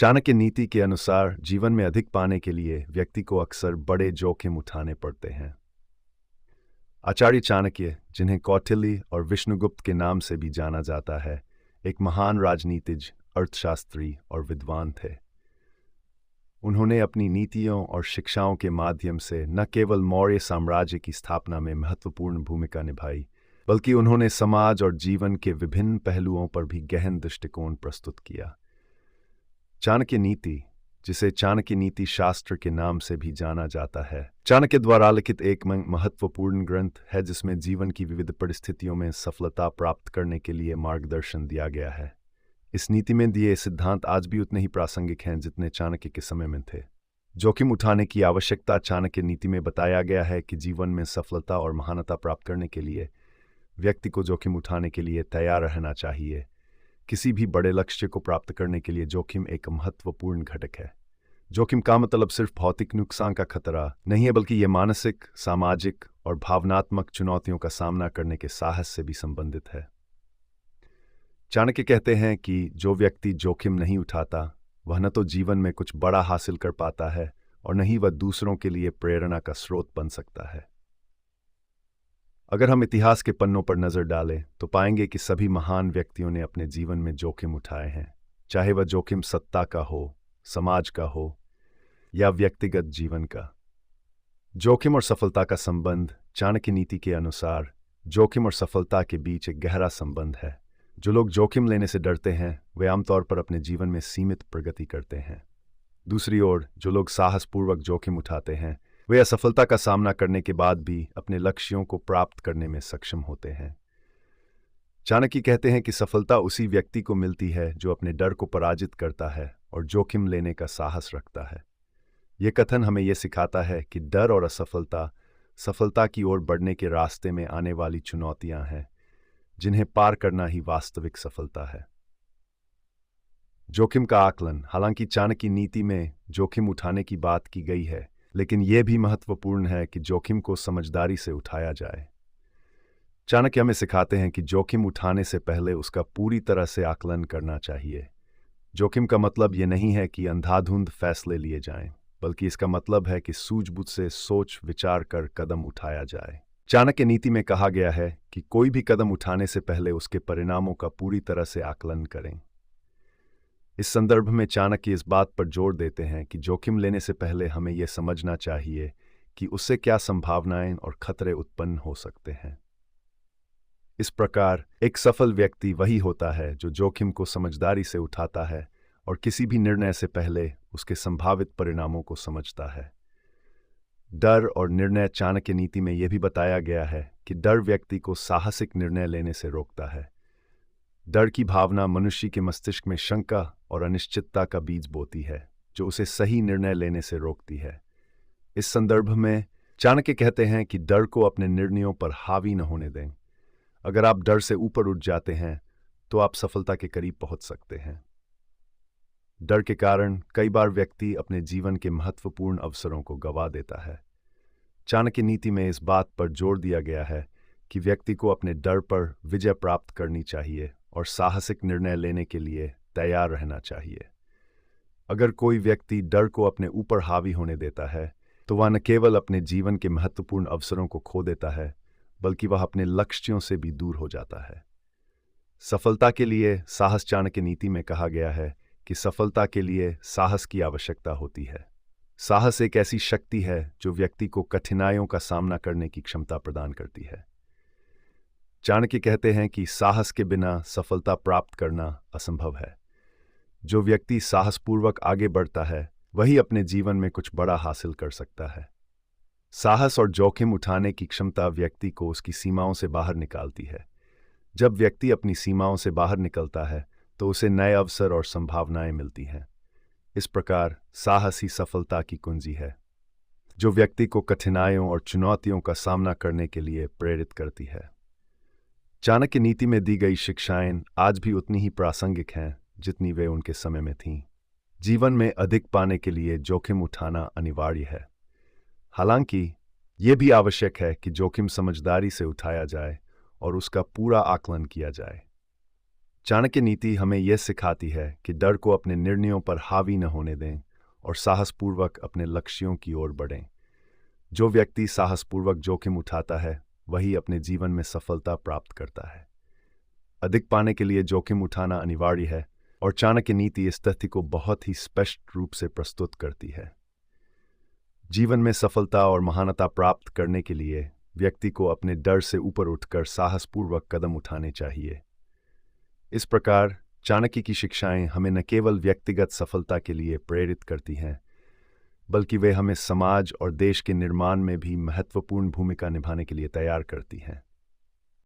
चाणक्य नीति के अनुसार जीवन में अधिक पाने के लिए व्यक्ति को अक्सर बड़े जोखिम उठाने पड़ते हैं। आचार्य चाणक्य, जिन्हें कौटिल्य और विष्णुगुप्त के नाम से भी जाना जाता है, एक महान राजनीतिज्ञ, अर्थशास्त्री और विद्वान थे। उन्होंने अपनी नीतियों और शिक्षाओं के माध्यम से न केवल मौर्य साम्राज्य की स्थापना में महत्वपूर्ण भूमिका निभाई, बल्कि उन्होंने समाज और जीवन के विभिन्न पहलुओं पर भी गहन दृष्टिकोण प्रस्तुत किया। चाणक्य नीति, जिसे चाणक्य नीति शास्त्र के नाम से भी जाना जाता है, चाणक्य द्वारा लिखित एक महत्वपूर्ण ग्रंथ है जिसमें जीवन की विविध परिस्थितियों में सफलता प्राप्त करने के लिए मार्गदर्शन दिया गया है। इस नीति में दिए सिद्धांत आज भी उतने ही प्रासंगिक हैं जितने चाणक्य के समय में थे। जोखिम उठाने की आवश्यकता चाणक्य नीति में बताया गया है कि जीवन में सफलता और महानता प्राप्त करने के लिए व्यक्ति को जोखिम उठाने के लिए तैयार रहना चाहिए। किसी भी बड़े लक्ष्य को प्राप्त करने के लिए जोखिम एक महत्वपूर्ण घटक है। जोखिम का मतलब सिर्फ भौतिक नुकसान का खतरा नहीं है, बल्कि यह मानसिक, सामाजिक और भावनात्मक चुनौतियों का सामना करने के साहस से भी संबंधित है। चाणक्य कहते हैं कि जो व्यक्ति जोखिम नहीं उठाता, वह न तो जीवन में कुछ बड़ा हासिल कर पाता है और न ही वह दूसरों के लिए प्रेरणा का स्रोत बन सकता है। अगर हम इतिहास के पन्नों पर नजर डालें तो पाएंगे कि सभी महान व्यक्तियों ने अपने जीवन में जोखिम उठाए हैं, चाहे वह जोखिम सत्ता का हो, समाज का हो या व्यक्तिगत जीवन का। जोखिम और सफलता का संबंध चाणक्य नीति के अनुसार जोखिम और सफलता के बीच एक गहरा संबंध है। जो लोग जोखिम लेने से डरते हैं वे आमतौर पर अपने जीवन में सीमित प्रगति करते हैं। दूसरी ओर, जो लोग साहसपूर्वक जोखिम उठाते हैं वे असफलता का सामना करने के बाद भी अपने लक्ष्यों को प्राप्त करने में सक्षम होते हैं। चाणक्य कहते हैं कि सफलता उसी व्यक्ति को मिलती है जो अपने डर को पराजित करता है और जोखिम लेने का साहस रखता है। यह कथन हमें यह सिखाता है कि डर और असफलता सफलता की ओर बढ़ने के रास्ते में आने वाली चुनौतियां हैं, जिन्हें पार करना ही वास्तविक सफलता है। जोखिम का आकलन। हालांकि चाणक्य नीति में जोखिम उठाने की बात की गई है, लेकिन यह भी महत्वपूर्ण है कि जोखिम को समझदारी से उठाया जाए। चाणक्य हमें सिखाते हैं कि जोखिम उठाने से पहले उसका पूरी तरह से आकलन करना चाहिए। जोखिम का मतलब यह नहीं है कि अंधाधुंध फैसले लिए जाएं, बल्कि इसका मतलब है कि सूझबूझ से सोच विचार कर कदम उठाया जाए। चाणक्य नीति में कहा गया है कि कोई भी कदम उठाने से पहले उसके परिणामों का पूरी तरह से आकलन करें। इस संदर्भ में चाणक्य इस बात पर जोर देते हैं कि जोखिम लेने से पहले हमें यह समझना चाहिए कि उससे क्या संभावनाएं और खतरे उत्पन्न हो सकते हैं। इस प्रकार एक सफल व्यक्ति वही होता है जो जोखिम को समझदारी से उठाता है और किसी भी निर्णय से पहले उसके संभावित परिणामों को समझता है। डर और निर्णय। चाणक्य नीति में यह भी बताया गया है कि डर व्यक्ति को साहसिक निर्णय लेने से रोकता है। डर की भावना मनुष्य के मस्तिष्क में शंका और अनिश्चितता का बीज बोती है, जो उसे सही निर्णय लेने से रोकती है। इस संदर्भ में चाणक्य कहते हैं कि डर को अपने निर्णयों पर हावी न होने दें। अगर आप डर से ऊपर उठ जाते हैं तो आप सफलता के करीब पहुंच सकते हैं। डर के कारण कई बार व्यक्ति अपने जीवन के महत्वपूर्ण अवसरों को गंवा देता है। चाणक्य नीति में इस बात पर जोर दिया गया है कि व्यक्ति को अपने डर पर विजय प्राप्त करनी चाहिए और साहसिक निर्णय लेने के लिए तैयार रहना चाहिए। अगर कोई व्यक्ति डर को अपने ऊपर हावी होने देता है तो वह न केवल अपने जीवन के महत्वपूर्ण अवसरों को खो देता है, बल्कि वह अपने लक्ष्यों से भी दूर हो जाता है। सफलता के लिए साहस। चाणक्य नीति में कहा गया है कि सफलता के लिए साहस की आवश्यकता होती है। साहस एक ऐसी शक्ति है जो व्यक्ति को कठिनाइयों का सामना करने की क्षमता प्रदान करती है। चाणक्य कहते हैं कि साहस के बिना सफलता प्राप्त करना असंभव है। जो व्यक्ति साहसपूर्वक आगे बढ़ता है वही अपने जीवन में कुछ बड़ा हासिल कर सकता है। साहस और जोखिम उठाने की क्षमता व्यक्ति को उसकी सीमाओं से बाहर निकालती है। जब व्यक्ति अपनी सीमाओं से बाहर निकलता है तो उसे नए अवसर और संभावनाएं मिलती हैं। इस प्रकार साहस ही सफलता की कुंजी है, जो व्यक्ति को कठिनाइयों और चुनौतियों का सामना करने के लिए प्रेरित करती है। चाणक्य नीति में दी गई शिक्षाएं आज भी उतनी ही प्रासंगिक हैं जितनी वे उनके समय में थीं। जीवन में अधिक पाने के लिए जोखिम उठाना अनिवार्य है। हालांकि यह भी आवश्यक है कि जोखिम समझदारी से उठाया जाए और उसका पूरा आकलन किया जाए। चाणक्य नीति हमें यह सिखाती है कि डर को अपने निर्णयों पर हावी न होने दें और साहसपूर्वक अपने लक्ष्यों की ओर बढ़ें। जो व्यक्ति साहसपूर्वक जोखिम उठाता है वही अपने जीवन में सफलता प्राप्त करता है। अधिक पाने के लिए जोखिम उठाना अनिवार्य है और चाणक्य नीति इस तथ्य को बहुत ही स्पष्ट रूप से प्रस्तुत करती है। जीवन में सफलता और महानता प्राप्त करने के लिए व्यक्ति को अपने डर से ऊपर उठकर साहसपूर्वक कदम उठाने चाहिए। इस प्रकार चाणक्य की शिक्षाएं हमें न केवल व्यक्तिगत सफलता के लिए प्रेरित करती हैं, बल्कि वे हमें समाज और देश के निर्माण में भी महत्वपूर्ण भूमिका निभाने के लिए तैयार करती हैं।